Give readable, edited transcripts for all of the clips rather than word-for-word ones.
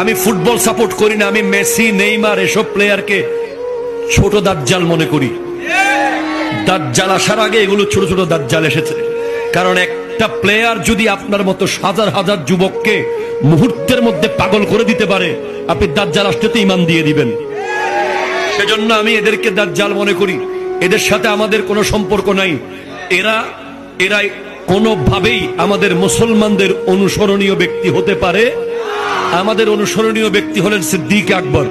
আমি football support করি না, আমি মেসি নেইমার এসব প্লেয়ারকে ছোট দাজ্জাল মনে করি। দাজ্জাল আসার আগে এগুলো ছোট ছোট দাজ্জাল এসেছে। কারণ একটা প্লেয়ার যদি আপনার মতো হাজার হাজার যুবককে মুহূর্তের মধ্যে পাগল করে দিতে পারে, আপনি দাজ্জাল আসতে ঈমান দিয়ে দিবেন। সেজন্য আমি এদেরকে দাজ্জাল মনে করি। এদের সাথে আমাদের কোনো সম্পর্ক নাই। এরা কোনোভাবেই আমাদের মুসলমানদের অনুসরণীয় ব্যক্তি হতে পারে। আমাদের অনুসরণীয় ব্যক্তি হলেন সিদ্দিক আকবর।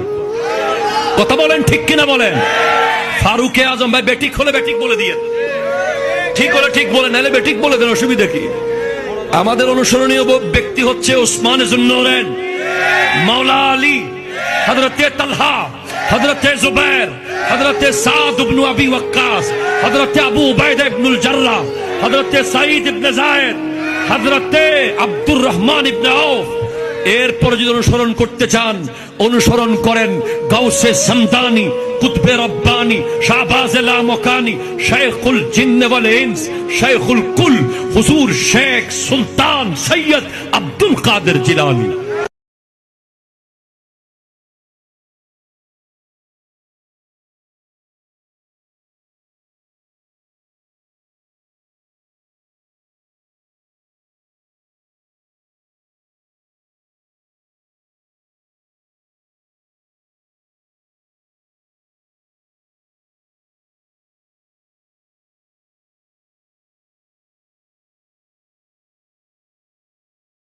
কথা বলেন ঠিক কিনা বলেন? ফারুকে আজম ভাই বেঠিক হলে বেঠিক বলে দিয়ে, ঠিক হলে ঠিক বলে, নাহলে বেঠিক বলে দেন, অসুবিধা কি? আমাদের অনুসরণীয় ব্যক্তি হচ্ছে উসমান জুন্নূরাইন, মাওলা আলী, হযরতে তালহা, হযরতে জুবায়ের, হযরতে সাদ ইবনে আবি ওয়াক্কাস, হযরতে আবু উবাইদা ইবনুল জাররাহ, হযরতে সাঈদ ইবনে যায়েদ, হযরতে আব্দুর রহমান ইবনে আউফ। এরপর যদি অনুসরণ করতে চান, অনুসরণ করেন গাউসে সামদানি, কুতবে রব্বানি, শাহবাজে লামকানি, শাইখুল জিন্ন ওয়াল ইনস, শাইখুল কুল, হুজুর শেখ সুলতান সৈয়দ আব্দুল কাদের জিলানী।